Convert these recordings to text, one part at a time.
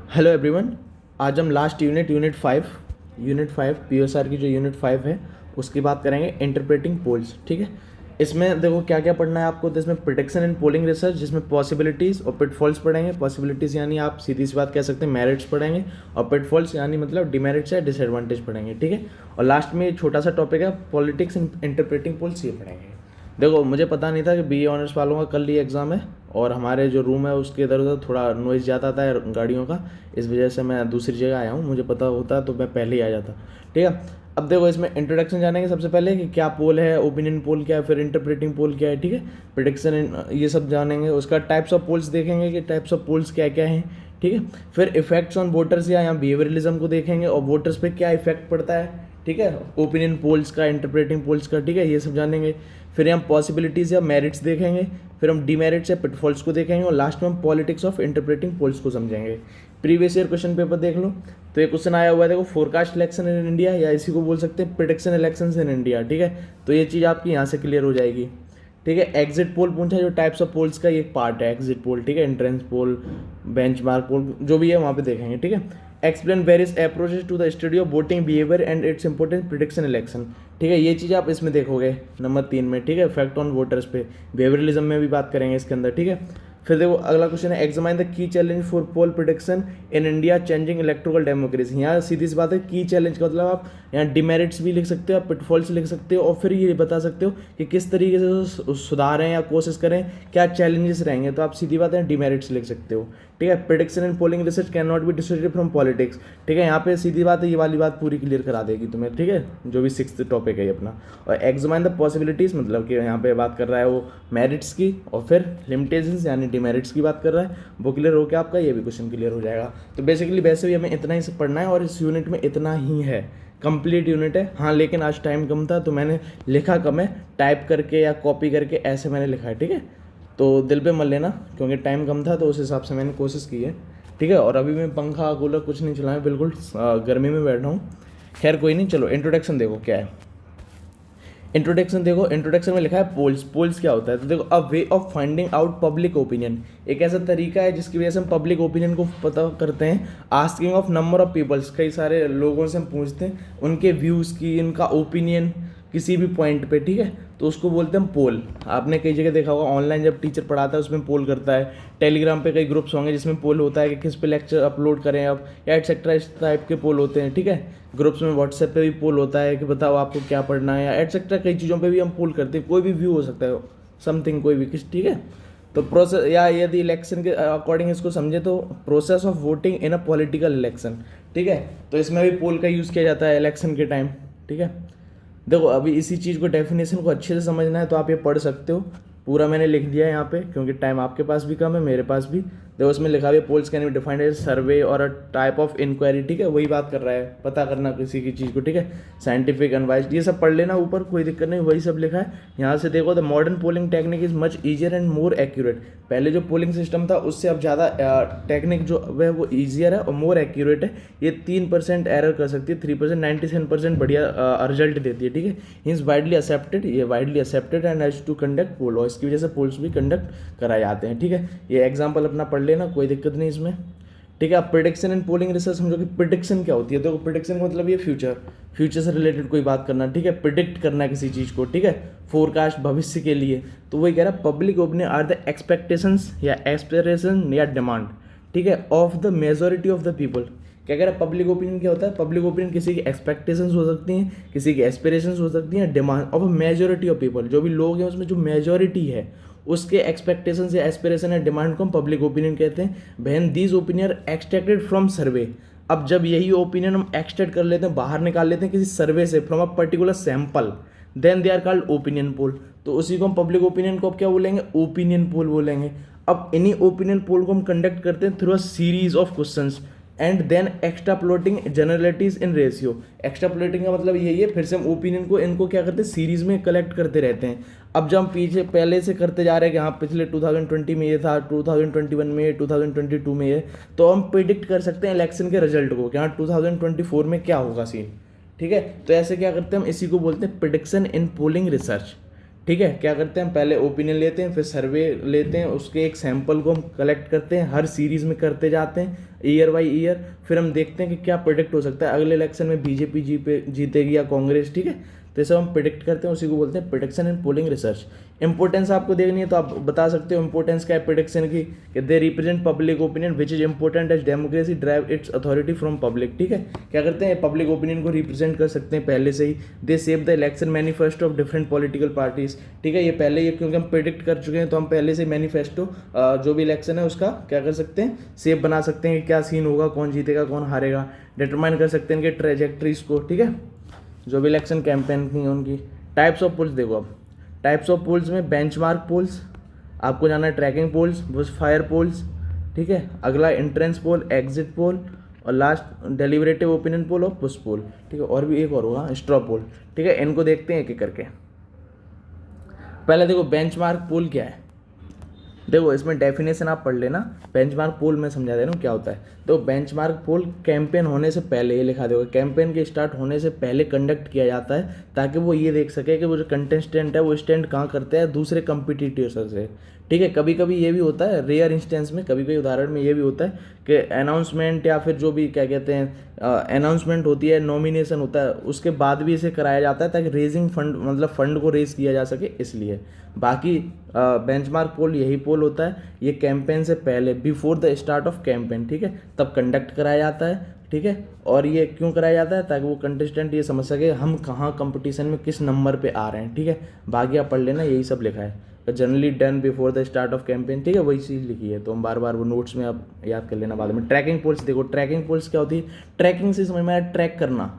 Hello everyone. आज हम last unit 5 पीओएसआर की जो यूनिट 5 है उसकी बात करेंगे, इंटरप्रेटिंग पोल्स। ठीक है, इसमें देखो क्या क्या पढ़ना है आपको। तो इसमें प्रोटेक्शन इन पोलिंग रिसर्च, जिसमें पॉसिबिलिटीज़ और पिटफॉल्स पढ़ेंगे। पॉसिबिलिटीज़ यानी आप सीधी सी बात कह सकते हैं मेरिट्स पढ़ेंगे, और पिटफॉल्स यानी मतलब डिमेरिट्स या डिसएडवांटेज पढ़ेंगे। ठीक है, और लास्ट में एक छोटा सा टॉपिक है पॉलिटिक्स इन इंटरप्रेटिंग पोल्स, ये पढ़ेंगे। देखो मुझे पता नहीं था कि बीए ऑनर्स वालों का कल ही एग्ज़ाम है, और हमारे जो रूम है उसके इधर उधर थोड़ा नॉइज़ ज़्यादा आता है गाड़ियों का, इस वजह से मैं दूसरी जगह आया हूँ। मुझे पता होता तो मैं पहले ही आ जाता। ठीक है, अब देखो इसमें इंट्रोडक्शन जानेंगे सबसे पहले कि क्या पोल है, ओपिनियन पोल क्या है, फिर इंटरप्रेटिंग पोल क्या है। ठीक है, प्रेडिक्शन ये सब जानेंगे। उसका टाइप्स ऑफ पोल्स देखेंगे कि टाइप्स ऑफ पोल्स क्या क्या हैं। ठीक है, फिर इफेक्ट्स ऑन वोटर्स या यहाँ बिहेवियरलिज्म को देखेंगे, और वोटर्स पे क्या इफेक्ट पड़ता है। ठीक है, ओपिनियन पोल्स का, इंटरप्रेटिंग पोल्स का। ठीक है, ये सब जानेंगे। फिर हम पॉसिबिलिटीज़ या मेरिट्स देखेंगे, फिर हम डीमेरिट्स या पिटफॉल्स को देखेंगे, और लास्ट में हम पॉलिटिक्स ऑफ इंटरप्रेटिंग पोल्स को समझेंगे। प्रीवियस ईयर क्वेश्चन पेपर देख लो, तो ये क्वेश्चन आया हुआ है देखो, फोरकास्ट इलेक्शन इन इंडिया, या इसी को बोल सकते हैं प्रेडिक्शन इलेक्शन इन इंडिया। ठीक है, तो ये चीज़ आपकी यहाँ से क्लियर हो जाएगी। ठीक है, एग्जिट पोल पूछा, जो टाइप्स ऑफ पोल्स का ये एक पार्ट है एग्जिट पोल। ठीक है, एंट्रेंस पोल, बेंचमार्क पोल, जो भी है वहाँ पे देखेंगे। ठीक है, explain various approaches to the study of voting behaviour and its importance prediction election. ठीक है, ये चीज़ आप इसमें देखोगे नंबर 3 में। ठीक है, इफेक्ट ऑन वोटर्स पे, बिहेवियरलिज्म में भी बात करेंगे इसके अंदर। ठीक है, फिर देखो अगला क्वेश्चन है, examine the key challenge for poll prediction in India changing electrical democracy. यहाँ सीधी सी बात है, की चैलेंज का मतलब आप यहाँ डिमेरिट्स भी लिख सकते हो, आप पिटफॉल्स लिख सकते हो, और फिर ये बता सकते हो कि किस तरीके से सुधारें या कोशिश करें, क्या चैलेंजेस रहेंगे। तो आप सीधी बात है डिमेरिट्स लिख सकते हो। ठीक है, prediction in polling research can not be dissociated from politics. ठीक है, यहाँ पे सीधी बात है, ये वाली बात पूरी क्लियर करा देगी तुम्हें। ठीक है, जो भी 6th टॉपिक है ये अपना। और एग्जामाइन द पॉसिबिलिटीज़, मतलब कि यहाँ पे बात कर रहा है वो मेरिट्स की, और फिर लिमिटेशंस यानी डिमेरिट्स की बात कर रहा है। वो क्लियर हो गया आपका, ये भी क्वेश्चन क्लियर हो जाएगा। तो बेसिकली वैसे भी हमें इतना ही सब पढ़ना है, और इस यूनिट में इतना ही है, कंप्लीट यूनिट है। हाँ, लेकिन आज टाइम कम था तो मैंने लिखा कम है, टाइप करके या कॉपी करके ऐसे मैंने लिखा है। ठीक है, तो दिल पे मत लेना, क्योंकि टाइम कम था तो उस हिसाब से मैंने कोशिश की है। ठीक है, और अभी मैं पंखा कूलर कुछ नहीं चलाया, बिल्कुल गर्मी में बैठा हूँ। खैर कोई नहीं, चलो इंट्रोडक्शन देखो क्या है। इंट्रोडक्शन देखो, इंट्रोडक्शन में लिखा है पोल्स। पोल्स क्या होता है, तो देखो, a way of finding out public opinion, एक ऐसा तरीका है जिसकी वजह से हम पब्लिक ओपिनियन को पता करते हैं। Asking of number of peoples, कई सारे लोगों से हम पूछते हैं उनके व्यूज़ की, इनका ओपिनियन किसी भी पॉइंट पे। ठीक है, तो उसको बोलते हैं पोल। आपने कई जगह देखा होगा, ऑनलाइन जब टीचर पढ़ाता है उसमें पोल करता है। टेलीग्राम पे कई ग्रुप्स होंगे जिसमें पोल होता है कि किस पे लेक्चर अपलोड करें अब, या एटसेट्रा, इस टाइप के पोल होते हैं। ठीक है, ग्रुप्स में व्हाट्सएप पे भी पोल होता है कि बताओ आपको क्या पढ़ना है, या एटसेट्रा कई चीज़ों पे भी हम पोल करते हैं। कोई भी व्यू हो सकता है, समथिंग कोई भी किस। ठीक है, तो प्रोसेस, या यदि इलेक्शन के अकॉर्डिंग इसको समझे तो process of voting in a political election. ठीक है, तो इसमें भी पोल का यूज़ किया जाता है इलेक्शन के टाइम। ठीक है, देखो अभी इसी चीज़ को, डेफिनेशन को अच्छे से समझना है तो आप ये पढ़ सकते हो। पूरा मैंने लिख दिया है यहाँ पे, क्योंकि टाइम आपके पास भी कम है, मेरे पास भी। देखो उसमें लिखा हुआ है, polls can be defined as survey और अ टाइप ऑफ इंक्वायरी। ठीक है, वही बात कर रहा है, पता करना किसी की चीज़ को। ठीक है, साइंटिफिक अनवाइज, ये सब पढ़ लेना ऊपर, कोई दिक्कत नहीं, वही सब लिखा है यहाँ से। देखो, the modern polling technique is much easier and more accurate. पहले जो पोलिंग सिस्टम था उससे अब ज़्यादा टेक्निक जो है वो ईजियर है और मोर एक्यूरेट है। ये 3% एरर कर सकती है, 3%, 97% बढ़िया रिजल्ट देती है। ठीक है, मीन्स वाइडली एक्सेप्टेड, ये widely accepted and has to conduct poll, और इसकी वजह से पोल्स भी कंडक्ट कराए जाते हैं। ठीक है, ये एग्जांपल अपना पढ़ लेना, कोई दिक्कत नहीं इसमें। ठीक है, आप प्रिडिक्शन एंड पोलिंग रिसर्च समझो कि प्रिडिक्शन क्या होती है। तो प्रिडिक्शन का मतलब ये फ्यूचर से रिलेटेड कोई बात करना। ठीक है, प्रिडिक्ट करना किसी चीज़ को। ठीक है, फोरकास्ट भविष्य के लिए। तो वही कह रहा है, public opinion are the expectations या एस्पिरेशन या डिमांड, ठीक है, of the majority of the people. क्या कह रहा है, पब्लिक ओपिनियन क्या होता है, पब्लिक ओपिनियन किसी की एक्सपेक्टेशंस हो सकती हैं, किसी की एस्पिरेशंस हो सकती हैं, demand of majority of people, जो भी लोग हैं उसमें जो मेजोरिटी है उसके एक्सपेक्टेशंस या एस्पिरेशन या डिमांड को हम पब्लिक ओपिनियन कहते हैं। बहन दीज ओपिनियन एक्सट्रैक्टेड फ्रॉम सर्वे। अब जब यही ओपिनियन हम एक्सट्रैक्ट कर लेते हैं, बाहर निकाल लेते हैं किसी सर्वे से, from a particular sample, then they are called opinion poll. तो उसी को हम पब्लिक ओपिनियन को अब क्या बोलेंगे, ओपिनियन पोल बोलेंगे। अब इन्हीं ओपिनियन पोल को हम कंडक्ट करते हैं through a series of questions and then extrapolating generalities in ratio. Extrapolating का मतलब यही है, फिर से हम ओपिनियन को, इनको क्या करते हैं, सीरीज में कलेक्ट करते रहते हैं। अब जब हम पीछे पहले से करते जा रहे हैं कि हाँ पिछले 2020 में ये था, 2021 में ये, 2022 में ये, तो हम प्रिडिक्ट कर सकते हैं इलेक्शन के रिजल्ट को कि हाँ 2024 में क्या होगा सीन। ठीक है, तो ऐसे क्या करते हैं हम, इसी को बोलते हैं प्रिडिक्शन इन पोलिंग रिसर्च। ठीक है, क्या करते हैं, पहले ओपिनियन लेते हैं, फिर सर्वे लेते हैं, उसके एक सैंपल को हम कलेक्ट करते हैं, हर सीरीज़ में करते जाते हैं ईयर बाई ईयर। फिर हम देखते हैं कि क्या प्रोडिक्ट हो सकता है, अगले इलेक्शन में बीजेपी जीतेगी या कांग्रेस। ठीक है, तो ये सब हम प्रिडिक्ट करते हैं, उसी को बोलते हैं प्रिडिक्शन इन पोलिंग रिसर्च। इंपॉर्टेंस आपको देखनी है तो आप बता सकते हो इंपॉर्टेंस क्या है प्रिडिक्शन की, कि they represent public opinion which is important as democracy drive its authority from public. ठीक है, क्या करते हैं, पब्लिक ओपिनियन को रिप्रेजेंट कर सकते हैं पहले से ही। They save the election manifesto of different political parties. ठीक है, ये पहले ही, क्योंकि हम प्रिडिक्ट कर चुके हैं तो हम पहले से मैनिफेस्टो जो भी इलेक्शन है उसका क्या कर सकते हैं, सेव बना सकते हैं कि क्या सीन होगा, कौन जीतेगा कौन हारेगा, डिटरमाइन कर सकते हैं इनके ट्रेजेक्ट्रीज को। ठीक है, जो भी इलेक्शन कैंपेन की उनकी। टाइप्स ऑफ पोल्स देखो, अब टाइप्स ऑफ पोल्स में बेंचमार्क पोल्स, आपको जाना है tracking polls, bush fire polls. ठीक है, अगला एंट्रेंस पोल, एग्जिट पोल, और लास्ट डेलिबरेटिव ओपिनियन पोल और पुश पोल। ठीक है, और भी एक और होगा स्ट्रॉ पोल। ठीक है, इनको देखते हैं एक एक करके। पहले देखो बेंचमार्क पोल क्या है। देखो इसमें डेफिनेशन आप पढ़ लेना, बेंचमार्क पोल में समझा दे रहा हूँ क्या होता है। तो बेंचमार्क पोल कैंपेन होने से पहले, ये लिखा देगा, कैंपेन के स्टार्ट होने से पहले कंडक्ट किया जाता है, ताकि वो ये देख सके कि वो जो कंटेस्टेंट है वो स्टैंड कहाँ करते हैं दूसरे कंपिटिटर्स से। ठीक है, कभी कभी ये भी होता है, रेयर इंस्टेंस में, कभी कभी उदाहरण में ये भी होता है कि अनाउंसमेंट या फिर जो भी क्या कहते हैं अनाउंसमेंट होती है, नॉमिनेशन होता है, उसके बाद भी इसे कराया जाता है ताकि रेजिंग फंड, मतलब फंड को रेज किया जा सके, इसलिए। बाकी बेंचमार्क पोल यही पोल होता है, ये कैंपेन से पहले, before the start of campaign. ठीक है, तब कंडक्ट कराया जाता है। ठीक है, और ये क्यों कराया जाता है, ताकि वो कंटेस्टेंट ये समझ सके हम कहाँ कंपटीशन में किस नंबर पे आ रहे हैं। ठीक है, बाकी आप पढ़ लेना, यही सब लिखा है, generally done before the start of campaign. ठीक है, वही चीज़ लिखी है, तो हम बार बार वो नोट्स में आप याद कर लेना बाद में। ट्रैकिंग पोल्स देखो, ट्रैकिंग पोल्स क्या होती है, ट्रैकिंग से समझ में आया, ट्रैक करना।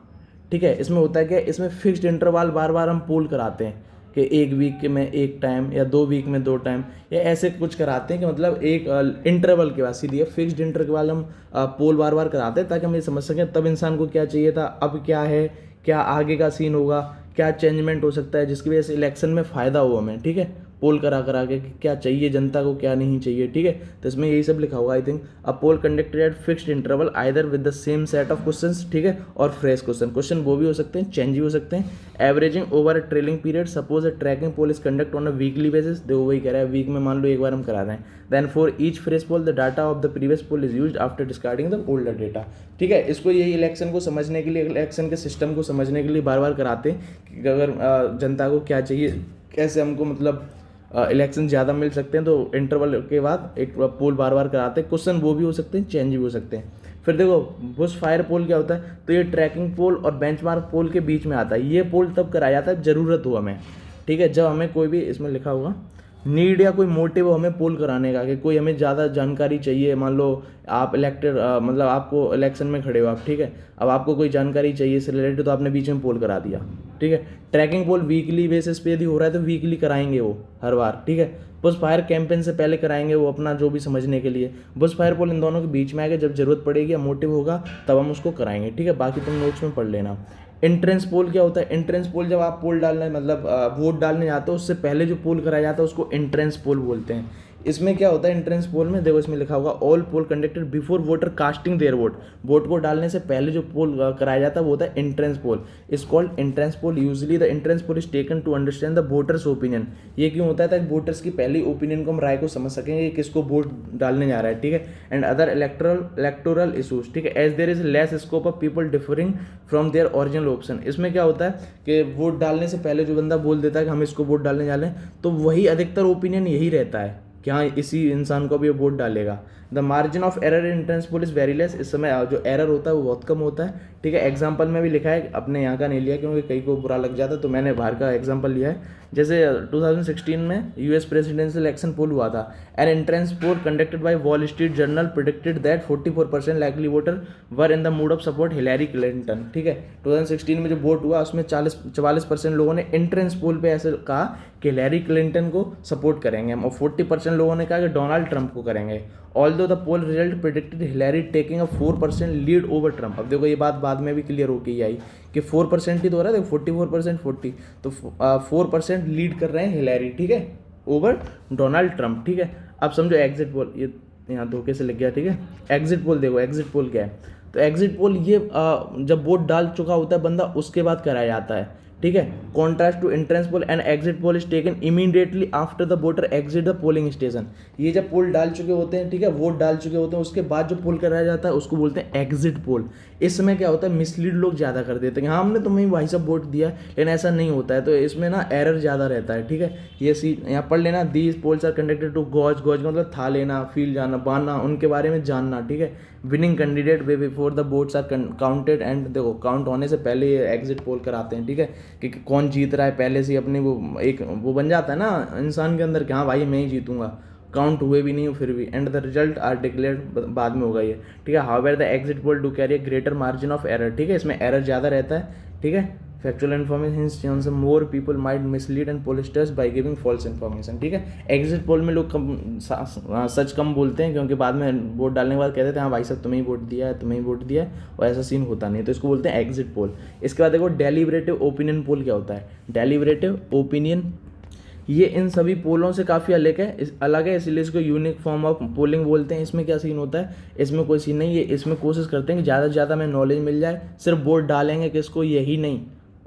ठीक है, इसमें होता है क्या, इसमें फिक्स्ड इंटरवल बार बार हम पोल कराते हैं कि एक वीक में एक टाइम या 2 वीक में 2 टाइम, या ऐसे कुछ कराते हैं कि मतलब एक इंटरवल के बाद, सीधी फिक्स्ड इंटरवल हम पोल बार बार कराते हैं, ताकि हम ये समझ सकें तब इंसान को क्या चाहिए था, अब क्या है, क्या आगे का सीन होगा, क्या चेंजमेंट हो सकता है जिसकी वजह से इलेक्शन में फ़ायदा हो हमें। ठीक है, पोल करा करा के कि क्या चाहिए जनता को, क्या नहीं चाहिए। ठीक है, तो इसमें यही सब लिखा होगा I think. A poll conducted at fixed interval either with the same set of questions. ठीक है, और फ्रेश क्वेश्चन वो भी हो सकते हैं, चेंज भी हो सकते हैं। Averaging over a trailing period, suppose a tracking poll is conduct on a weekly basis. देखो वही कह रहा है, वीक में मान लो एक बार हम करा रहे हैं। Then for each fresh poll the data of the previous poll is used after discarding the older data. ठीक है, इसको यही इलेक्शन को समझने के लिए, इलेक्शन के सिस्टम को समझने के लिए बार बार कराते हैं कि अगर जनता को क्या चाहिए, कैसे हमको मतलब इलेक्शन ज़्यादा मिल सकते हैं, तो इंटरवल के बाद एक पोल बार बार कराते हैं। क्वेश्चन वो भी हो सकते हैं, चेंज भी हो सकते हैं। फिर देखो बुश फायर पोल क्या होता है, तो ये ट्रैकिंग पोल और बेंचमार्क पोल के बीच में आता है। ये पोल तब कराया जाता है ज़रूरत हो हमें। ठीक है, जब हमें कोई भी, इसमें लिखा होगा नीड या कोई मोटिव हो हमें पोल कराने का, कि कोई हमें ज़्यादा जानकारी चाहिए। मान लो आप इलेक्टेड, मतलब आपको इलेक्शन में खड़े हो आप। ठीक है, अब आपको कोई जानकारी चाहिए इससे रिलेटेड, तो आपने बीच में पोल करा दिया। ठीक है, ट्रैकिंग पोल वीकली बेसिस पे यदि हो रहा है तो वीकली कराएंगे वो हर बार। ठीक है, बुश फायर कैंपेन से पहले कराएंगे वो, अपना जो भी समझने के लिए। बुश फायर पोल इन दोनों के बीच में आएगा, जब जरूरत पड़ेगी या मोटिव होगा तब हम उसको कराएंगे। ठीक है, बाकी तुम नोट्स में पढ़ लेना। एंट्रेंस पोल क्या होता है, एंट्रेंस पोल जब आप पोल डालने, मतलब वोट डालने जाते हो, उससे पहले जो पोल कराया जाता है उसको एंट्रेंस पोल बोलते हैं। इसमें क्या होता है एंट्रेंस पोल में, देखो इसमें लिखा होगा all poll conducted before voter casting their vote. Vote को डालने से पहले जो पोल कराया जाता है वो होता है entrance poll, is called entrance poll. Usually the entrance poll is taken to understand the voters opinion. ये क्यों होता है, ताकि वोटर्स की पहली ओपिनियन को, हम राय को समझ सकेंगे किसको वोट डालने जा रहा है। ठीक है, एंड अदर इलेक्टोरल इशूज। ठीक है, as there is less scope of people differing from their original option. इसमें क्या होता है कि वोट डालने से पहले जो बंदा बोल देता है कि हम इसको वोट डालने जा रहे हैं, तो वही अधिकतर ओपिनियन यही रहता है कि हाँ इसी इंसान को भी वोट डालेगा। The margin of error in entrance poll is very less. इस समय जो एरर होता है वो बहुत कम होता है। ठीक है, एग्जाम्पल में भी लिखा है, अपने यहाँ का नहीं लिया क्योंकि कई को बुरा लग जाता है, तो मैंने बाहर का एग्जाम्पल लिया है। जैसे 2016 में यूएस प्रेसिडेंशियल इलेक्शन पोल हुआ था। An entrance poll conducted by Wall Street Journal predicted that 44% likely voter were in the mood of support Hillary Clinton. ठीक है, 2016 में जो वोट हुआ उसमें 44% लोगों ने एंट्रेंस पोल पे ऐसे कहा कि हिलैरी क्लिंटन को सपोर्ट करेंगे हम, और 40% लोगों ने कहा कि डोनाल्ड ट्रंप को करेंगे। Although the poll result predicted Hillary taking a 4% lead over Trump. अब देखो ये बात बाद में भी क्लियर होके ही आई कि 4% ही तो हो रहा है, देखो 44% 40, तो 4% लीड कर रहे हैं हिलैरी। ठीक है, ओवर डोनाल्ड ट्रंप। ठीक है, अब समझो एग्जिट पोल, ये यहाँ धोखे से लग गया। ठीक है, एग्जिट पोल देखो, एग्जिट पोल क्या है, तो एग्जिट पोल ये जब वोट डाल चुका होता है बंदा उसके बाद कराया जाता है। ठीक है। Contrast to entrance poll and exit poll is taken immediately after the voter exit the polling station. ये जब पोल डाल चुके होते हैं, ठीक है, वोट डाल चुके होते हैं, उसके बाद जो पोल कराया जाता है उसको बोलते हैं एग्जिट पोल। इसमें क्या होता है, मिसलीड लोग ज़्यादा कर देते हैं कि हाँ हमने तुम्हें भाई साहब वोट दिया, लेकिन ऐसा नहीं होता है, तो इसमें ना एरर ज़्यादा रहता है, ठीक है। ये सी यहाँ पढ़ लेना, these polls are conducted to gauge, gauge का मतलब था लेना, फील जाना, बांधना, उनके बारे में जानना, ठीक है। Winning candidate way before the votes are counted and देखो काउंट होने से पहले ये एग्जिट पोल कराते हैं, ठीक है, कि कौन जीत रहा है पहले से ही अपनी वो एक वो बन जाता है ना इंसान के अंदर कि हाँ भाई मैं ही जीतूंगा, काउंट हुए भी नहीं हो फिर भी, and the result are declared बाद में होगा ये, ठीक है। However the exit poll do carry greater margin of error, ठीक है, इसमें एरर ज़्यादा रहता है, ठीक है। फैक्चुअल इन्फॉर्मेशन से more people might mislead and pollsters by giving false information, ठीक है। एग्जिट पोल में लोग सच कम बोलते हैं क्योंकि बाद में वोट डालने के बाद कहते थे हाँ भाई साहब तुम्हें ही वोट दिया है, तुम्हें ही वोट दिया है, और ऐसा सीन होता नहीं, तो इसको बोलते हैं एग्जिट पोल। इसके बाद देखो डेलिब्रेटिव ओपिनियन पोल क्या होता है। डेलिब्रेटिव ओपिनियन ये इन सभी पोलों से काफ़ी अलग है, इसलिए इसको यूनिक फॉर्म ऑफ पोलिंग बोलते हैं। इसमें क्या सीन होता है, इसमें कोई सीन नहीं है, इसमें कोशिश करते हैं कि ज़्यादा से ज़्यादा हमें नॉलेज मिल जाए, सिर्फ वोट डालेंगे किसको यही नहीं,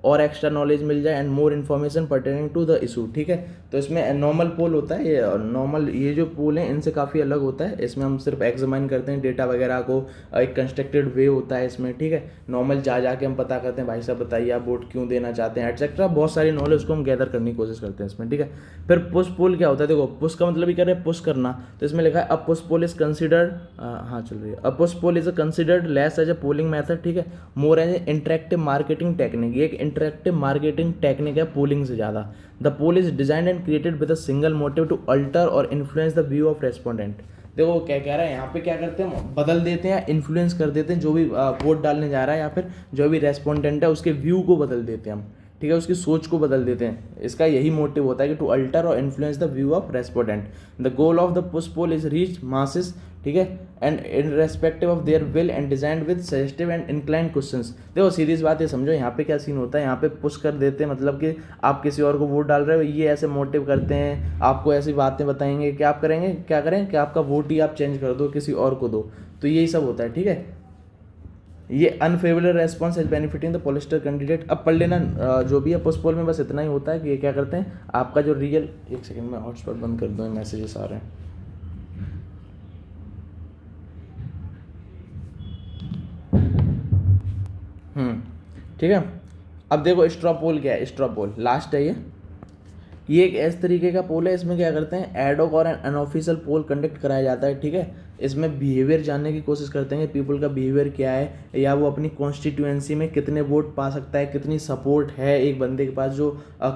और एक्स्ट्रा नॉलेज मिल जाए and more information pertaining to the issue, ठीक है। तो इसमें नॉर्मल पोल होता है, ये नॉर्मल ये जो पोल हैं इनसे काफ़ी अलग होता है, इसमें हम सिर्फ एग्जामिन करते हैं डेटा वगैरह को, एक कंस्ट्रक्टेड वे होता है इसमें, ठीक है। नॉर्मल जाके हम पता करते हैं भाई साहब बताइए आप वोट क्यों देना चाहते हैं एटसेट्रा, बहुत सारी नॉलेज को हम गैदर करने की कोशिश करते हैं इसमें, ठीक है। फिर पुश पोल क्या होता है, देखो पुश का मतलब ही कर रहे हैं पुश करना, तो इसमें लिखा है a push poll is considered, हाँ चल रही है, a push poll is considered less as a polling method, ठीक है, more as interactive marketing technique. ये एक इंटरेक्टिव मार्केटिंग टेक्निक है पोलिंग से ज़्यादा। The poll is designed and created with a single motive to alter और influence the view of respondent. देखो क्या कह रहा है यहाँ पे, क्या करते हैं बदल देते हैं, इन्फ्लुएंस कर देते हैं जो भी वोट डालने जा रहा है या फिर जो भी रेस्पोंडेंट है उसके व्यू को बदल देते हैं हम, ठीक है, उसकी सोच को बदल देते हैं। इसका यही मोटिव होता है कि टू अल्टर और influence the view of respondent. The goal of the push poll is reach masses, ठीक है, and in respective of their will and designed with suggestive and inclined questions. देखो सीधी सी बात ये समझो, यहाँ पे क्या सीन होता है, यहाँ पे पुश कर देते हैं, मतलब कि आप किसी और को वोट डाल रहे हो, ये ऐसे मोटिव करते हैं, आपको ऐसी बातें बताएंगे कि आप करेंगे क्या करें कि आपका वोट ही आप चेंज कर दो, किसी और को दो, तो यही सब होता है, ठीक है। ये unfavourable response is benefiting the polyester candidate. अब पढ़ लेना जो भी है पुश पोल में, बस इतना ही होता है कि ये क्या करते हैं आपका जो रियल, एक सेकंड में हॉटस्पॉट बंद कर दूँ, मैसेजेस आ रहे हैं। ठीक है। अब देखो स्ट्रॉ पोल क्या है, स्ट्रॉ पोल लास्ट है ये एक ऐसे तरीके का पोल है, इसमें क्या करते हैं एडॉक और अनऑफिशियल पोल कंडक्ट कराया जाता है, ठीक है। इसमें बिहेवियर जानने की कोशिश करते हैं कि पीपल का बिहेवियर क्या है, या वो अपनी कॉन्स्टिट्यूएंसी में कितने वोट पा सकता है, कितनी सपोर्ट है एक बंदे के पास जो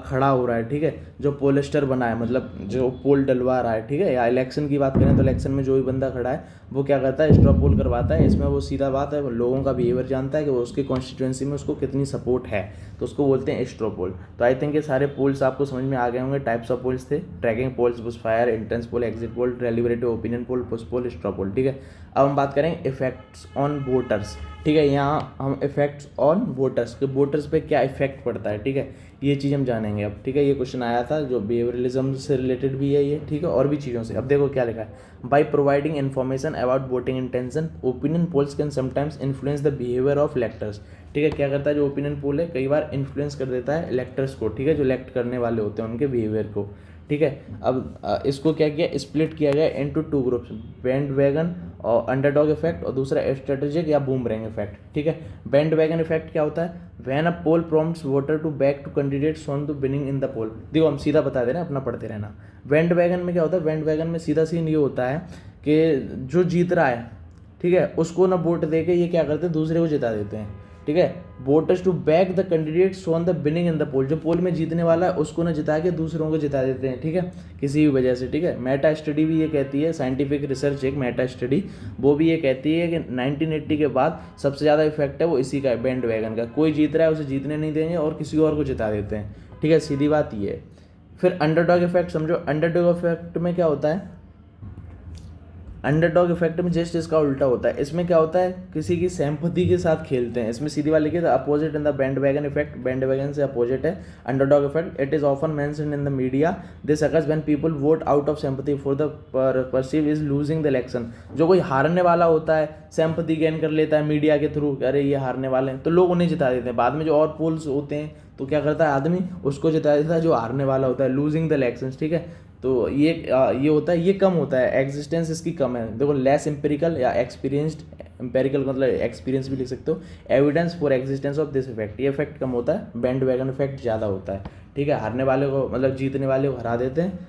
खड़ा हो रहा है, ठीक है, जो पोलिस्टर बना है, मतलब जो पोल डलवा रहा है, ठीक है। या इलेक्शन की बात करें तो इलेक्शन में जो भी बंदा खड़ा है वो क्या करता है स्ट्रॉ पोल करवाता है। इसमें वो सीधा बात है, लोगों का बिहेवियर जानता है कि वो उसकी कॉन्स्टिट्यूएंसी में उसको कितनी सपोर्ट है, तो उसको बोलते हैं स्ट्रॉ पोल। तो आई थिंक ये सारे पोल्स आपको समझ में आ गए होंगे। टाइप्स ऑफ पोल्स थे tracking polls, bush fire, intense poll, exit poll, deliberative opinion poll, push poll, straw poll, ठीक है। अब हम बात करें इफेक्ट्स ऑन वोटर्स, ठीक है। यहाँ हम इफेक्ट्स ऑन वोटर्स के वोटर्स पे क्या इफेक्ट पड़ता है, ठीक है, ये चीज़ हम जानेंगे अब, ठीक है। ये क्वेश्चन आया था जो बिहेवियरलिज्म से रिलेटेड भी है ये, ठीक है, और भी चीज़ों से। अब देखो क्या लिखा है, by providing information about voting intention opinion polls can sometimes influence the behaviour of electors, ठीक है। क्या करता है जो ओपिनियन पोल है कई बार इन्फ्लुएंस कर देता है इलेक्टर्स को, ठीक है, जो इलेक्ट करने वाले होते हैं उनके बिहेवियर को, ठीक है। अब इसको क्या किया, स्प्लिट किया गया into two groups, band wagon और अंडरडॉग इफेक्ट, और दूसरा स्ट्रेटेजिक या बूमरैंग इफेक्ट, ठीक है। बैंड वैगन इफेक्ट क्या होता है, when a poll prompts voter to back to candidates on to winning in the poll. देखो हम सीधा बता दे रहे हैं, अपना पढ़ते रहना। बैंड वैगन में क्या होता है, बैंड वैगन में सीधा सीन ये होता है कि जो जीत रहा है, ठीक है, उसको ना वोट दे के ये क्या करते हैं दूसरे को जिता देते हैं, ठीक है। Voters to back the candidates on the winning in the poll, जो पोल में जीतने वाला है उसको ना जिता के दूसरों को जिता देते हैं, ठीक है, किसी भी वजह से, ठीक है। मेटा स्टडी भी ये कहती है, साइंटिफिक रिसर्च एक मेटा स्टडी, वो भी ये कहती है कि 1980 के बाद सबसे ज़्यादा इफेक्ट है वो इसी का है, बैंड वैगन का। कोई जीत रहा है उसे जीतने नहीं देंगे और किसी और को जिता देते हैं, ठीक है, सीधी बात ये है। फिर अंडरडॉग इफेक्ट समझो, अंडरडॉग इफेक्ट में क्या होता है, अंडरडॉग इफेक्ट में जस्ट इसका उल्टा होता है। इसमें क्या होता है किसी की सिंपैथी के साथ खेलते हैं, इसमें सीधी बात लिखी है opposite in the band wagon effect, band wagon से अपोजिट है underdog effect. It is often mentioned in the media, this occurs when people vote out of sympathy for the perceive is losing the election. जो कोई हारने वाला होता है sympathy gain कर लेता है मीडिया के थ्रू, अरे ये हारने वाले हैं, तो लोग उन्हें जिता देते हैं। बाद में जो और पोल्स होते हैं तो क्या करता है आदमी, उसको जिता देता है जो हारने वाला होता है, लूजिंग द इलेक्शंस, ठीक है। तो ये होता है, ये कम होता है, एग्जिस्टेंस इसकी कम है। देखो लेस एम्पेरिकल या एक्सपीरियंस्ड, एम्पेरिकल मतलब एक्सपीरियंस भी लिख सकते हो, evidence for existence of this effect, ये इफेक्ट कम होता है, बैंड वैगन इफेक्ट ज़्यादा होता है, ठीक है। हारने वाले को मतलब जीतने वाले को हरा देते हैं,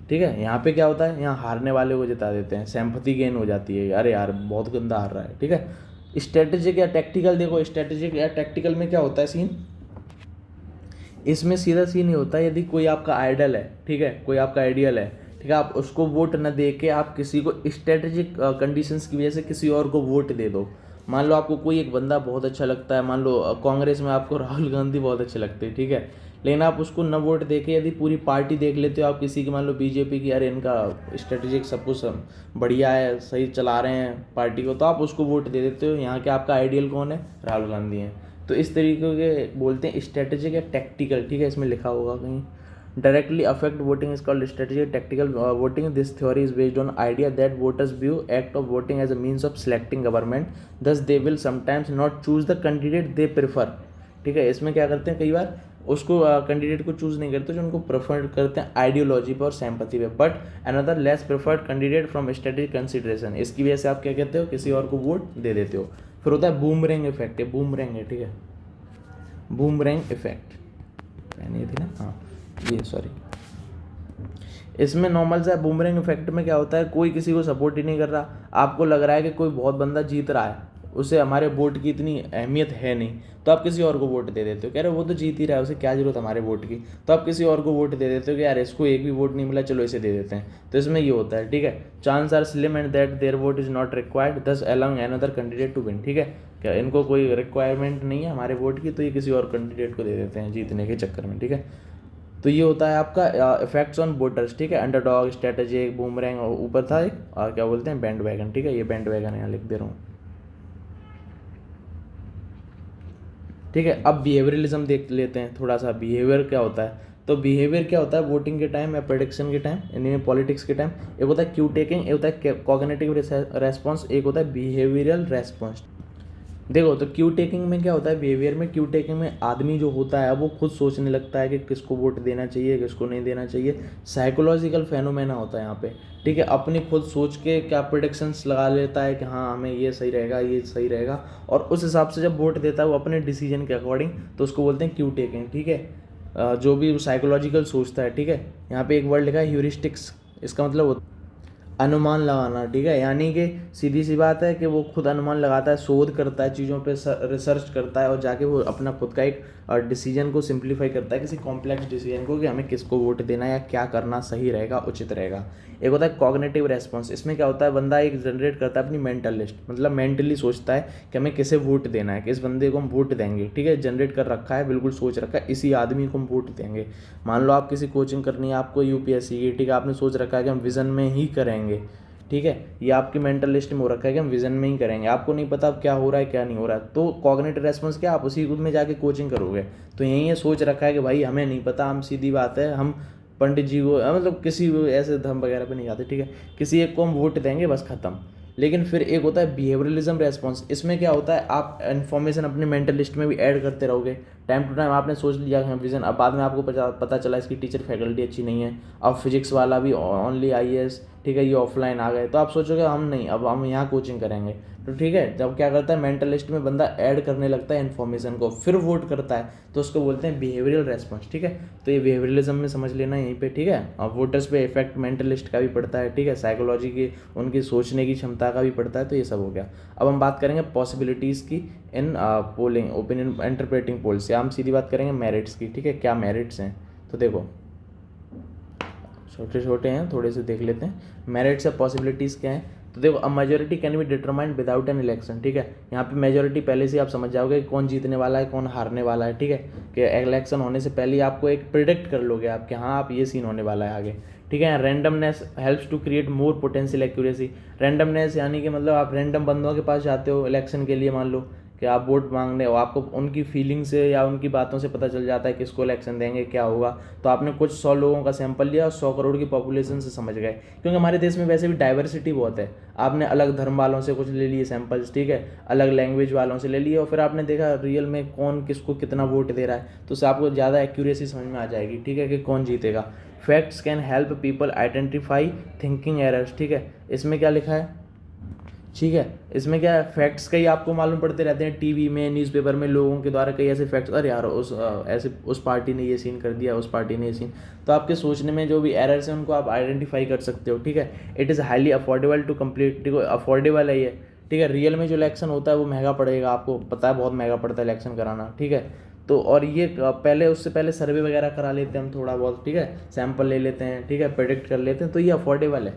ठीक है। यहाँ पे क्या होता है, यहाँ हारने वाले को जिता देते हैं, सिंपैथी गेन हो जाती है, अरे यार बहुत गंदा हार रहा है, ठीक है। स्ट्रेटेजिक या टैक्टिकल, देखो स्ट्रेटेजिक या टैक्टिकल में क्या होता है सीन, इसमें सीधा सीन ये होता है, यदि कोई आपका आइडल है, ठीक है, कोई आपका आइडियल है, ठीक है, आप उसको वोट न दे के आप किसी को स्ट्रेटेजिक कंडीशंस की वजह से किसी और को वोट दे दो। मान लो आपको कोई एक बंदा बहुत अच्छा लगता है, मान लो कांग्रेस में आपको राहुल गांधी बहुत अच्छे लगते हैं, ठीक है, लेकिन आप उसको न वोट दे के यदि पूरी पार्टी देख लेते हो आप किसी की, मान लो बीजेपी की, अरे इनका स्ट्रेटेजिक सब कुछ बढ़िया है, सही चला रहे हैं पार्टी को, तो आप उसको वोट दे देते हो। यहाँ के आपका आइडियल कौन है, राहुल गांधी हैं। तो इस तरीके के बोलते हैं स्ट्रेटेजिक या टैक्टिकल, ठीक है, इसमें लिखा होगा कहीं। Directly affect voting is called strategic tactical voting. This theory is based on idea that voters view act of voting as a means of selecting government, thus they will sometimes not choose the candidate they prefer, ठीक है। इसमें क्या करते हैं, कई बार उसको candidate को choose नहीं करते जो उनको प्रेफर करते हैं आइडियोलॉजी पर और सैम्पथी पे, but another less preferred candidate from strategic consideration, इसकी वजह से आप क्या कहते हो, किसी और को वोट दे देते हो। फिर होता है बूमरैंग इफेक्ट, ये बूमरैंग है, ठीक है, बूमरैंग इफेक्ट, मैंने ये थी ना, हाँ ये सॉरी, इसमें नॉर्मल सा बूमरैंग इफेक्ट में क्या होता है, कोई किसी को सपोर्ट ही नहीं कर रहा, आपको लग रहा है कि कोई बहुत बंदा जीत रहा है, उसे हमारे वोट की इतनी अहमियत है नहीं, तो आप किसी और को वोट दे देते हो, कह रहे हो वो तो जीत ही रहा है, उसे क्या जरूरत हमारे वोट की, तो आप किसी और को वोट दे देते हो कि यार इसको एक भी वोट नहीं मिला, चलो इसे दे देते हैं। तो इसमें ये होता है, ठीक है, chance are slim and that their vote is not required thus along another candidate to win, ठीक है, क्या इनको कोई रिक्वायरमेंट नहीं है हमारे वोट की, तो ये किसी और कैंडिडेट को दे देते हैं जीतने के चक्कर में, ठीक है। तो ये होता है आपका इफेक्ट्स ऑन वोटर्स, ठीक है, अंडरडॉग, स्ट्रेटेजिक, बूमरैंग, और ऊपर था एक क्या बोलते हैं बैंड वैगन, ठीक है, ये बैंड वैगन यहाँ लिख दे रहा हूँ, ठीक है। अब बिहेवियरलिज्म देख लेते हैं थोड़ा सा, बिहेवियर क्या होता है। तो बिहेवियर क्या होता है वोटिंग के टाइम या प्रेडिक्शन के टाइम, यानी पॉलिटिक्स के टाइम, एक होता है क्यू टेकिंग, एक होता है कॉग्निटिव रेस्पॉन्स, एक होता है बिहेवियरल रेस्पॉन्स। देखो तो क्यू टेकिंग में क्या होता है, बिहेवियर में, क्यू टेकिंग में आदमी जो होता है वो खुद सोचने लगता है कि किसको वोट देना चाहिए, किसको नहीं देना चाहिए, साइकोलॉजिकल फेनोमेना होता है यहाँ पे, ठीक है। अपनी खुद सोच के क्या प्रोडिक्शंस लगा लेता है कि हाँ हमें ये सही रहेगा, ये सही रहेगा, और उस हिसाब से जब वोट देता है वो अपने डिसीजन के अकॉर्डिंग, तो उसको बोलते हैं क्यू टेकिंग, ठीक है। जो भी साइकोलॉजिकल सोचता है, ठीक है। यहाँ पे एक वर्ड लिखा है ह्यूरिस्टिक्स, इसका मतलब अनुमान लगाना, ठीक है, यानी कि सीधी सी बात है कि वो खुद अनुमान लगाता है, शोध करता है, चीज़ों पे रिसर्च करता है, और जाके वो अपना खुद का एक डिसीजन को सिंप्लीफाई करता है, किसी कॉम्प्लेक्स डिसीजन को, कि हमें किसको वोट देना है या क्या करना सही रहेगा, उचित रहेगा। एक होता है कॉग्निटिव रेस्पॉन्स, इसमें क्या होता है, बंदा एक जनरेट करता है अपनी मेंटल लिस्ट, मतलब मेंटली सोचता है कि हमें किसे वोट देना है, किस बंदे को हम वोट देंगे, ठीक है, जनरेट कर रखा है, बिल्कुल सोच रखा है, इसी आदमी को हम वोट देंगे। मान लो आप किसी कोचिंग करनी है आपको यूपीएससी की, ठीक है, आपने सोच रखा है कि हम विजन में ही करेंगे, ठीक है, ये आपकी मेंटल लिस्ट में हो रखा है कि हम विजन में ही करेंगे, आपको नहीं पता अब क्या हो रहा है क्या नहीं हो रहा है, तो कॉग्निटिव रेस्पॉन्स क्या, आप उसी में जाके कोचिंग करोगे, तो यही ये सोच रखा है कि भाई हमें नहीं पता, हम सीधी बात है, हम पंडित जी को मतलब किसी ऐसे धर्म वगैरह पे नहीं जाते, ठीक है, किसी एक को हम वोट देंगे बस खत्म। लेकिन फिर एक होता है बिहेवियरलिज्म रेस्पॉन्स, इसमें क्या होता है, आप इन्फॉर्मेशन अपने मेंटल लिस्ट में भी ऐड करते रहोगे, टाइम टू टाइम आपने सोच लिया कि विजन, अब बाद में आपको पता चला इसकी टीचर फैकल्टी अच्छी नहीं है, अब फिजिक्स वाला भी ओनली आईएएस, ठीक है, ये ऑफलाइन आ गए, तो आप सोचोगे हम नहीं, अब हम यहाँ कोचिंग करेंगे, तो ठीक है, जब क्या करता है मेंटल लिस्ट में बंदा ऐड करने लगता है इन्फॉर्मेशन को, फिर वोट करता है, तो उसको बोलते हैं बिहेवियरल रेस्पॉन्स, ठीक है। तो ये बिहेवियरलिज्म में समझ लेना यहीं पे, ठीक है। अब वोटर्स पे इफेक्ट मेंटल लिस्ट का भी पड़ता है, ठीक है, साइकोलॉजी की, उनकी सोचने की क्षमता का भी पड़ता है, तो ये सब हो गया। अब हम बात करेंगे पॉसिबिलिटीज़ की इन पोलिंग, ओपिनियन इंटरप्रेटिंग पोल्स, या हम सीधी बात करेंगे मेरिट्स की, ठीक है, क्या मेरिट्स हैं। तो देखो छोटे छोटे हैं, थोड़े से देख लेते हैं, मेरिट्स या पॉसिबिलिटीज़ क्या हैं। तो देखो a majority can be determined without an election, ठीक है, यहाँ पे मेजोरिटी पहले से आप समझ जाओगे कि कौन जीतने वाला है, कौन हारने वाला है, ठीक है, कि इलेक्शन होने से पहले आपको एक प्रिडिक्ट कर लोगे आप कि हाँ आप ये सीन होने वाला है आगे, ठीक है। Randomness helps to create more potential accuracy, randomness यानी कि मतलब आप रैंडम बंदों के पास जाते हो इलेक्शन के लिए, मान लो कि आप वोट मांगने हो, आपको उनकी फीलिंग से या उनकी बातों से पता चल जाता है किसको इलेक्शन देंगे, क्या होगा। तो आपने कुछ 100 लोगों का सैंपल लिया और 100 करोड़ की पॉपुलेशन से समझ गए, क्योंकि हमारे देश में वैसे भी डाइवर्सिटी बहुत है। आपने अलग धर्म वालों से कुछ ले लिए सैंपल्स, ठीक है, अलग लैंग्वेज वालों से ले लिए, और फिर आपने देखा रियल में कौन किसको कितना वोट दे रहा है, तो उससे आपको ज़्यादा एक्यूरेसी समझ में आ जाएगी, ठीक है, कि कौन जीतेगा। Facts can help people identify thinking errors, ठीक है, इसमें क्या लिखा है, ठीक है, इसमें क्या है, फैक्ट्स कई आपको मालूम पड़ते रहते हैं टीवी में, न्यूज़पेपर में, लोगों के द्वारा कई ऐसे फैक्ट्स, अरे यार ऐसे उस पार्टी ने ये सीन कर दिया, उस पार्टी ने ये सीन, तो आपके सोचने में जो भी एरर्स हैं उनको आप आइडेंटिफाई कर सकते हो, ठीक है। It is highly affordable to complete, ठीक है, अफोर्डेबल है ये, ठीक है। रियल में जो इलेक्शन होता है वो महंगा पड़ेगा, आपको पता है बहुत महंगा पड़ता है इलेक्शन कराना, ठीक है। तो और ये पहले, उससे पहले सर्वे वगैरह करा लेते हैं हम थोड़ा बहुत, ठीक है, सैंपल ले लेते हैं, ठीक है, प्रेडिक्ट कर लेते हैं, तो ये अफोर्डेबल है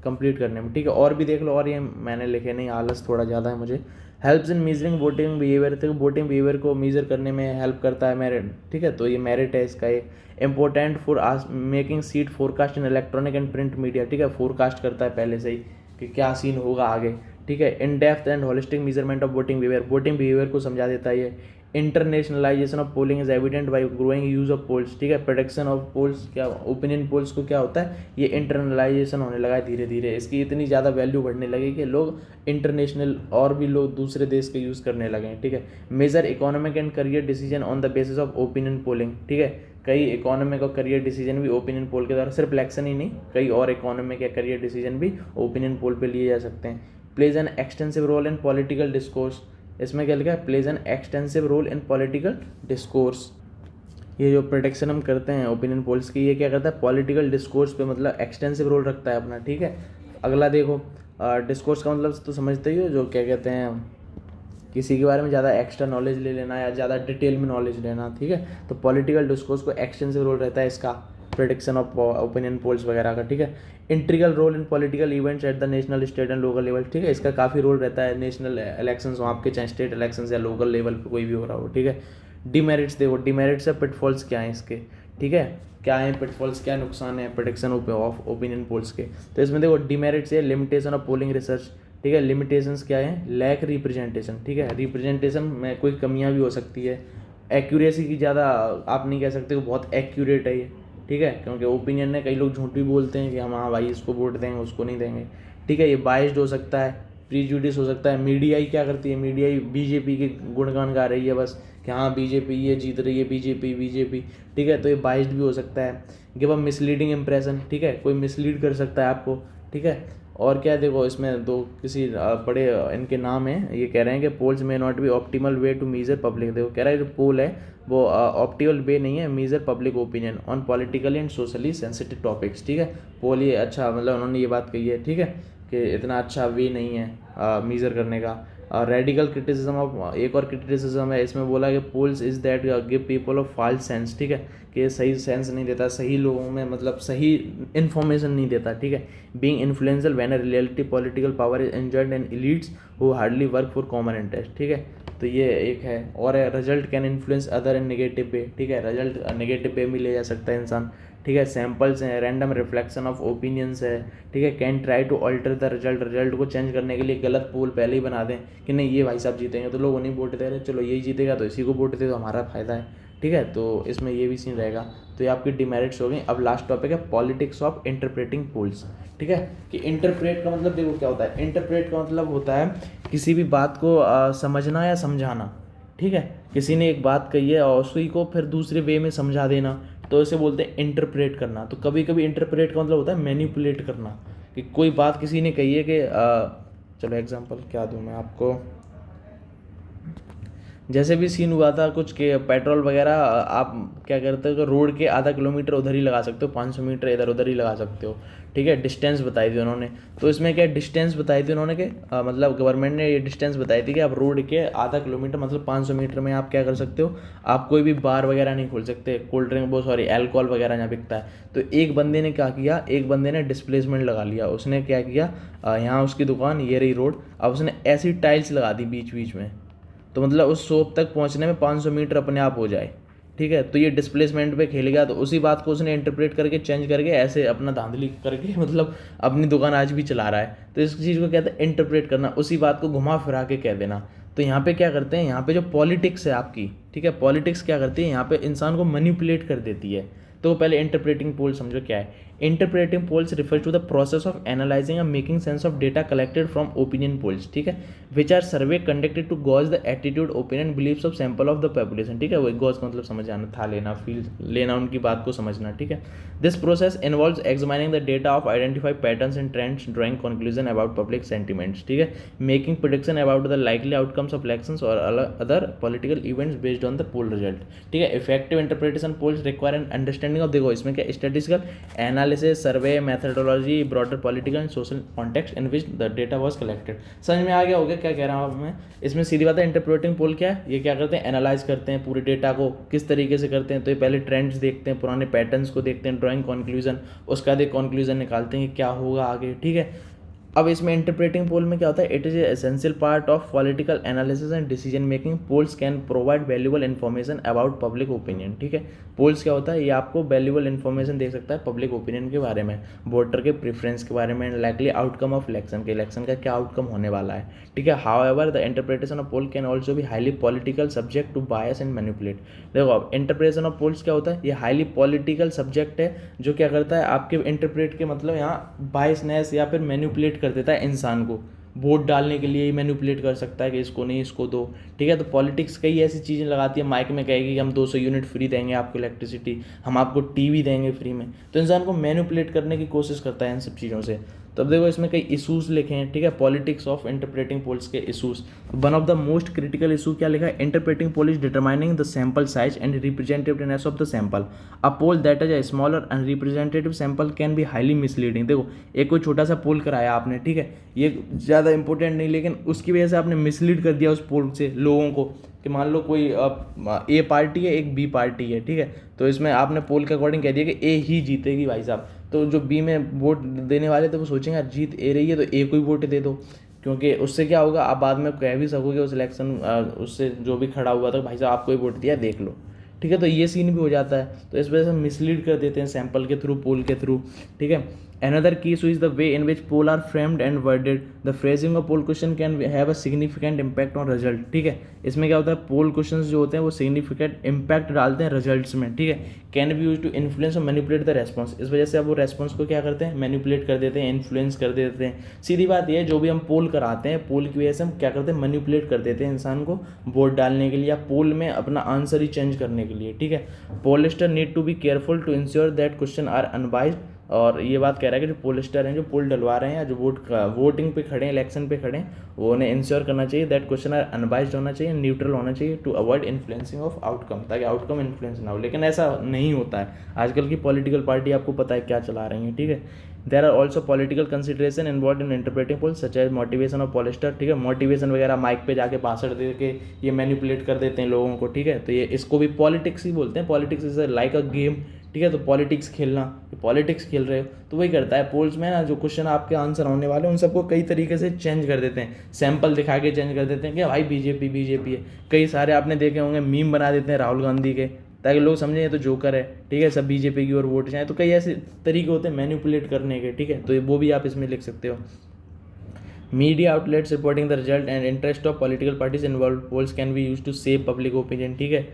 कंप्लीट करने में, ठीक है। और भी देख लो, और ये मैंने लिखे नहीं, आलस थोड़ा ज़्यादा है मुझे। Helps in measuring voting behaviour, तो वोटिंग बिहेवियर को मीजर करने में हेल्प करता है मेरिट, ठीक है, तो ये मेरिट है इसका। एक important for making seat forecast in electronic and print media, ठीक है, फोरकास्ट करता है पहले से ही कि क्या सीन होगा आगे, ठीक है। In depth and holistic measurement of voting behaviour, voting behaviour को समझा देता है ये। Internationalization of polling is evident by growing use of polls, ठीक है, प्रोडक्शन ऑफ पोल्स, क्या ओपिनियन पोल्स को क्या होता है, ये इंटरनलाइजेशन होने लगा है धीरे धीरे, इसकी इतनी ज़्यादा वैल्यू बढ़ने लगी कि लोग इंटरनेशनल और भी लोग दूसरे देश के यूज़ करने लगे हैं, ठीक है। Major economic and career decision on the basis of opinion polling, ठीक है, कई इकोनॉमिक और करियर डिसीजन भी ओपिनियन पोल के द्वारा, सिर्फ इलेक्शन ही नहीं, कई और इकोनॉमिक या करियर डिसीजन भी ओपिनियन पोल पे लिए जा सकते हैं। Plays an extensive role in political discourse, इसमें क्या लिखा है, plays an extensive role in political discourse. ये जो प्रोटेक्शन हम करते हैं ओपिनियन पोल्स की, ये क्या करता है, पॉलिटिकल डिस्कोर्स पे मतलब एक्सटेंसिव रोल रखता है अपना, ठीक है। अगला देखो, डिस्कोर्स का मतलब तो समझते ही हो, जो क्या कहते हैं, किसी के बारे में ज़्यादा एक्स्ट्रा नॉलेज ले लेना या ज़्यादा डिटेल में नॉलेज लेना, ठीक है। तो पॉलिटिकल डिस्कोर्स को एक्सटेंसिव रोल रहता है इसका, प्रेडिक्शन ऑफ ओपिनियन पोल्स वगैरह का, ठीक है। Integral role in political events at the national, state and local level, ठीक है, इसका काफ़ी रोल रहता है नेशनल इलेक्शंस हो आपके, चाहे स्टेट इलेक्शंस या लोकल लेवल पे कोई भी हो रहा हो, ठीक है। डिमेरिट्स देखो, डिमेरिट्स या पिटफॉल्स क्या हैं इसके, ठीक है, क्या है पिटफॉल्स, क्या नुकसान है प्रोडिक्शन ऑफ ओपिनियन पोल्स के। तो इसमें देखो डिमेरिट्स है, लिमिटेशन ऑफ पोलिंग रिसर्च, ठीक है, लिमिटेशंस क्या है, लैक रिप्रेजेंटेशन, ठीक है, रिप्रेजेंटेशन में कोई कमियां भी हो सकती है। एक्यूरेसी की ज़्यादा आप नहीं कह सकते कि बहुत एक्यूरेट है ये, ठीक है, क्योंकि ओपिनियन में कई लोग झूठ भी बोलते हैं कि हम हाँ भाई इसको वोट देंगे उसको नहीं देंगे, ठीक है। ये बाइस्ड हो सकता है, प्रीजुडिस हो सकता है। मीडिया ही क्या करती है, मीडिया ही बीजेपी के गुणगान गा रही है बस, कि हाँ बीजेपी ये जीत रही है, बीजेपी बीजेपी, ठीक है, तो ये बाइस्ड भी हो सकता है। गिव अ मिसलीडिंग इंप्रेशन, ठीक है, कोई मिसलीड कर सकता है आपको, ठीक है। और क्या देखो, इसमें दो किसी बड़े इनके नाम है, ये कह रहे हैं कि पोल्स में not be optimal way to measure public, देखो कह रहा है जो पोल है वो ऑप्टिमल वे नहीं है measure public opinion on politically and socially sensitive topics, ठीक है। पोल ये अच्छा, मतलब उन्होंने ये बात कही है, ठीक है, कि इतना अच्छा वे नहीं है मीज़र करने का। रेडिकल क्रिटिसिज्म ऑफ, एक और क्रिटिसिज्म है इसमें बोला कि polls is that give people of false sense, ठीक है, कि सही सेंस नहीं देता, सही लोगों में मतलब सही इन्फॉर्मेशन नहीं देता, ठीक है। Being influential when a reality political power is enjoyed and elites who hardly work for common interest, ठीक है। तो ये एक है। और result can influence other in negative way, ठीक है, रिजल्ट नेगेटिव वे में ले जा सकता है इंसान, ठीक है। सैम्पल्स हैं, रैंडम रिफ्लेक्शन ऑफ ओपिनियंस है, ठीक है। Can try to alter the result, result को चेंज करने के लिए गलत पोल पहले ही बना दें कि नहीं ये भाई साहब जीतेंगे, तो लोग नहीं वोट दे रहे, चलो यही जीतेगा तो इसी को वोट दे तो हमारा फायदा है, ठीक है। तो इसमें ये भी सीन रहेगा। तो ये आपकी डिमेरिट्स हो गई। अब लास्ट टॉपिक है पॉलिटिक्स ऑफ इंटरप्रेटिंग पोल्स, ठीक है, कि इंटरप्रेट का मतलब देखो क्या होता है। इंटरप्रेट का मतलब होता है किसी भी बात को समझना या समझाना, ठीक है। किसी ने एक बात कही है और उसी को फिर दूसरे वे में समझा देना, तो इसे बोलते हैं इंटरप्रेट करना। तो कभी कभी इंटरप्रेट का मतलब होता है मैनिपुलेट करना, कि कोई बात किसी ने कही है कि चलो एग्जांपल क्या दूं मैं आपको, जैसे भी सीन हुआ था कुछ के पेट्रोल वगैरह आप क्या करते हो कि रोड के आधा किलोमीटर उधर ही लगा सकते हो, 500 मीटर इधर उधर ही लगा सकते हो, ठीक है। डिस्टेंस बताई थी उन्होंने, तो इसमें क्या डिस्टेंस बताई थी उन्होंने कि मतलब गवर्नमेंट ने ये डिस्टेंस बताई थी कि आप रोड के आधा किलोमीटर मतलब 500 मीटर में आप क्या कर सकते हो, आप कोई भी बार वगैरह नहीं खोल सकते, कोल्ड ड्रिंक वो सॉरी एल्कोहल वगैरह यहाँ बिकता है। तो एक बंदे ने क्या किया, एक बंदे ने डिस्प्लेसमेंट लगा लिया, उसने क्या किया, यहाँ उसकी दुकान ये रही रोड, अब उसने ऐसी टाइल्स लगा दी बीच बीच में, तो मतलब उस शॉप तक पहुंचने में 500 मीटर अपने आप हो जाए, ठीक है। तो ये डिस्प्लेसमेंट पे खेल गया, तो उसी बात को उसने इंटरप्रेट करके चेंज करके ऐसे अपना धांधली करके मतलब अपनी दुकान आज भी चला रहा है। तो इस चीज़ को कहते हैं इंटरप्रेट करना, उसी बात को घुमा फिरा के कह देना। तो यहाँ पे क्या करते हैं, यहाँ पे जो पॉलिटिक्स है आपकी, ठीक है, पॉलिटिक्स क्या करती है, यहाँ पे इंसान को मैनिपुलेट कर देती है। तो पहले इंटरप्रेटिंग पोल समझो क्या है। Interpreting polls refer to the process of analysing and making sense of data collected from opinion polls, ठीक है, which are survey conducted to gauge the attitude opinion believes of sample of the population, ठीक है, वो gauge का मतलब समझ आना, था लेना, फील लेना, उनकी बात को समझना, ठीक है। This process involves examining the data of identify patterns and trends, drawing conclusion about public sentiments, ठीक है, making prediction about the likely outcomes of elections और other political events based on the poll result, ठीक है। Effective interpretation polls require an understanding of, देखो इसमें क्या, statistical analysis, survey methodology, broader political and social context in which the data was collected. समझ में आ गया होगा क्या कह रहा हूँ मैं। इसमें सीधी बात है, इंटरप्रेटिंग पोल क्या है, ये क्या करते हैं, एनालाइज करते हैं पूरे डेटा को, किस तरीके से करते हैं, तो ये पहले ट्रेंड्स देखते हैं, पुराने पैटर्न्स को देखते हैं, ड्राइंग कंक्लूजन, उसका बाद एक कंक्लूजन निकालते हैं कि क्या होगा आगे, ठीक है। अब इसमें इंटरप्रेटिंग पोल में क्या होता है, it is a essential part of political analysis and decision making. Polls can provide valuable information about public opinion, ठीक है। पोल्स क्या होता है, ये आपको वैल्यूएबल इन्फॉर्मेशन दे सकता है पब्लिक ओपिनियन के बारे में, वोटर के प्रेफरेंस के बारे में, लाइकली आउटकम ऑफ इलेक्शन के, इलेक्शन का क्या आउटकम होने वाला है, ठीक है। However the interpretation of poll can also be highly political subject to bias and manipulate. देखो अब इंटरप्रिटेशन ऑफ पोल्स क्या होता है, ये हाईली पॉलिटिकल सब्जेक्ट है जो क्या करता है आपके इंटरप्रेट के मतलब यहाँ बायसनेस या फिर मैनिपुलेट कर देता है इंसान को, वोट डालने के लिए ही मैनिपुलेट कर सकता है कि इसको नहीं इसको दो, ठीक है। तो पॉलिटिक्स कई ऐसी चीज़ें लगाती है, माइक में कहेगी कि हम 200 यूनिट फ्री देंगे आपको इलेक्ट्रिसिटी, हम आपको टीवी देंगे फ्री में, तो इंसान को मैनिपुलेट करने की कोशिश करता है इन सब चीज़ों से। तो अब देखो इसमें कई इशूज़ लिखे हैं, ठीक है, पॉलिटिक्स ऑफ इंटरप्रेटिंग पोल्स के issues. One of the most critical issue क्या लिखा है, interpreting poll is determining the sample size and representativeness of the sample. A poll that is a smaller and representative sample can be highly misleading. देखो एक कोई छोटा सा पोल कराया आपने, ठीक है, ये ज़्यादा इंपॉर्टेंट नहीं, लेकिन उसकी वजह से आपने मिसलीड कर दिया उस पोल से लोगों को, कि मान लो कोई ए पार्टी है एक बी पार्टी है, ठीक है, तो इसमें आपने पोल के अकॉर्डिंग कह दिया कि ए ही जीतेगी भाई साहब, तो जो बी में वोट देने वाले थे वो सोचेंगे यार जीत ए रही है तो ए को ही वोट दे दो, क्योंकि उससे क्या होगा, आप बाद में कह भी सकोगे उस इलेक्शन उससे जो भी खड़ा हुआ था भाई साहब आपको ही वोट दिया देख लो, ठीक है। तो ये सीन भी हो जाता है, तो इस वजह से मिसलीड कर देते हैं सैंपल के थ्रू, पोल के थ्रू, ठीक है। Another key issue is the way in which poll are framed and worded. The phrasing of poll question can have a significant impact on result, ठीक है। इसमें क्या होता है, पोल क्वेश्चंस जो होते हैं वो significant impact डालते हैं रिजल्ट्स में, ठीक है। Can be use to influence or manipulate the response, इस वजह से अब वो रेस्पॉन्स को क्या करते हैं, मैनिपुलेट कर देते हैं, इन्फ्लुएंस कर देते हैं। सीधी बात ये है, जो भी हम पोल कराते हैं, पोल की वजह से हम क्या करते हैं, मैनिपुलेट कर देते हैं इंसान को वोट डालने के लिए या पोल में अपना आंसर ही चेंज करने के लिए, ठीक है। Pollster need to be careful to ensure that question are unbiased, और ये बात कह रहा है कि जो पोलिस्टर हैं जो पोल डलवा रहे हैं या जो वोटिंग पे खड़े हैं, इलेक्शन पे खड़े हैं, वो उन्हें इंश्योर करना चाहिए दैट क्वेश्चन आर अनबाइज्ड होना चाहिए, न्यूट्रल होना चाहिए to avoid influencing of outcome, ताकि आउटकम इन्फ्लुएंस ना हो। लेकिन ऐसा नहीं होता है, आजकल की पॉलिटिकल पार्टी आपको पता है क्या चला रही है, ठीक है। There are also political consideration involve in interpreting polls such as motivation of pollster, ठीक है, मोटिवेशन वगैरह माइक पे जाके भाषण दे के ये मैनिपुलेट कर देते हैं लोगों को, ठीक है। तो ये इसको भी पॉलिटिक्स ही बोलते हैं, politics is like a game, ठीक है। तो पॉलिटिक्स खेलना, पॉलिटिक्स खेल रहे हो तो वही करता है पोल्स में ना, जो क्वेश्चन आपके आंसर होने वाले हैं उन सबको कई तरीके से चेंज कर देते हैं, सैंपल दिखा के चेंज कर देते हैं कि भाई बीजेपी बीजेपी है। कई सारे आपने देखे होंगे मीम बना देते हैं राहुल गांधी के, ताकि लोग समझें ये तो जोकर है, ठीक है, सब बीजेपी की ओर वोट जाए। तो कई ऐसे तरीके होते हैं मैनिपुलेट करने के, ठीक है, तो वो भी आप इसमें लिख सकते हो। Media outlets reporting the result and interest of political parties involve polls can be use to save public opinion, ठीक है।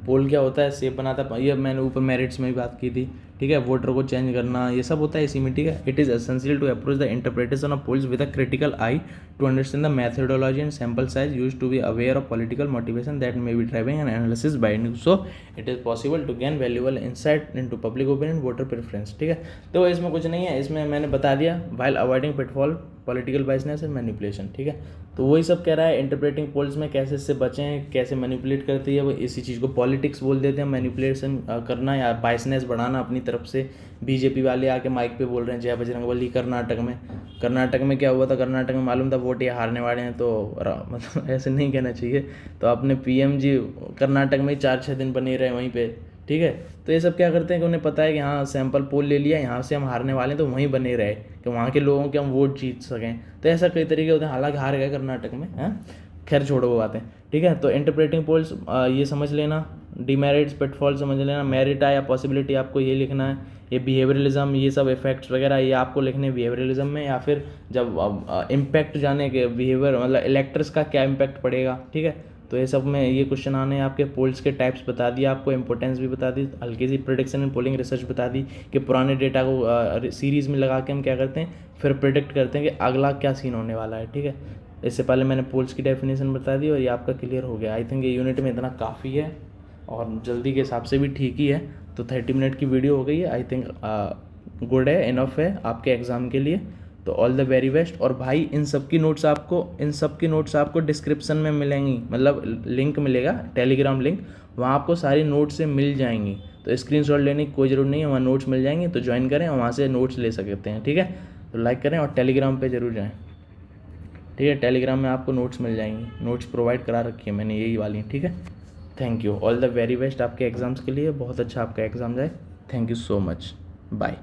पोल क्या होता है, सेव बनाता है, ये मैंने ऊपर मेरिट्स में भी बात की थी, ठीक है, वोटर को चेंज करना ये सब होता है इसी में, ठीक है। It is essential to approach the interpretation of polls with a critical eye to understand the methodology and sample size use to be aware of political motivation that may be driving an analysis binding, so it is possible to gain valuable insight into public opinion voter preference, ठीक है। तो इसमें कुछ नहीं है, इसमें मैंने बता दिया while avoiding pitfall political बाइसनेस and manipulation, ठीक है। तो वही सब कह रहा है इंटरप्रेटिंग पोल्स में कैसे इससे बचें, कैसे मैनिपुलेट करती है वो, इसी चीज़ को पॉलिटिक्स बोल देते हैं, मैनिपुलेशन करना या बाइसनेस बढ़ाना अपनी तरफ से। बीजेपी वाले आके माइक पे बोल रहे हैं जय बजरंगबली कर्नाटक में क्या हुआ था, कर्नाटक में मालूम था वोट ये हारने वाले हैं, तो मतलब ऐसे नहीं कहना चाहिए। तो अपने पीएम जी कर्नाटक में 4-6 दिन बने रहे वहीं पे, ठीक है। तो ये सब क्या करते हैं कि उन्हें पता है कि हाँ सैंपल पोल ले लिया, यहाँ से हम हारने वाले हैं, तो वहीं बने रहे कि वहाँ के लोगों के हम वोट जीत सकें। तो ऐसा कई तरीके होते हैं, हालांकि हार गए कर्नाटक में, हैं। खैर छोड़ो वो बातें, ठीक है। तो इंटरप्रेटिंग पोल्स ये समझ लेना, डिमेरिट्स पिटफॉल समझ लेना, मेरिट या पॉसिबिलिटी आपको ये लिखना है, ये बिहेवियरलिज्म ये सब इफेक्ट्स वगैरह ये आपको लिखने हैं बिहेवियरलिज्म में, या फिर जब इम्पैक्ट जाने के बिहेवियर मतलब इलेक्टर्स का क्या इम्पैक्ट पड़ेगा, ठीक है। तो ये सब में ये क्वेश्चन आने हैं आपके। पोल्स के टाइप्स बता दिया आपको, इंपॉर्टेंस भी बता दी, हल्की सी प्रिडिक्शन एंड पोलिंग रिसर्च बता दी कि पुराने डेटा को सीरीज़ में लगा के हम क्या करते हैं, फिर प्रिडिक्ट करते हैं कि अगला क्या सीन होने वाला है, ठीक है। इससे पहले मैंने पोल्स की डेफिनेशन बता दी और ये आपका क्लियर हो गया। आई थिंक ये यूनिट में इतना काफ़ी है और जल्दी के हिसाब से भी ठीक ही है। तो 30 मिनट की वीडियो हो गई है, आई थिंक गुड है, इनफ है आपके एग्ज़ाम के लिए। तो ऑल द वेरी बेस्ट। और भाई इन सब की नोट्स आपको डिस्क्रिप्शन में मिलेंगी, मतलब लिंक मिलेगा टेलीग्राम लिंक, वहाँ आपको सारी नोट्स से मिल जाएंगी। तो स्क्रीनशॉट लेने की कोई ज़रूरत नहीं है, वहाँ नोट्स मिल जाएंगी, तो ज्वाइन करें और वहाँ से नोट्स ले सकते हैं, ठीक है। तो लाइक करें और टेलीग्राम पे ज़रूर जाएँ, ठीक है। टेलीग्राम में आपको नोट्स मिल जाएंगी, नोट्स प्रोवाइड करा रखी है मैंने यही वाली, ठीक है। Thank you, all the very best आपके एग्ज़ाम्स के लिए, बहुत अच्छा आपका एग्ज़ाम जाए। Thank you so much, bye.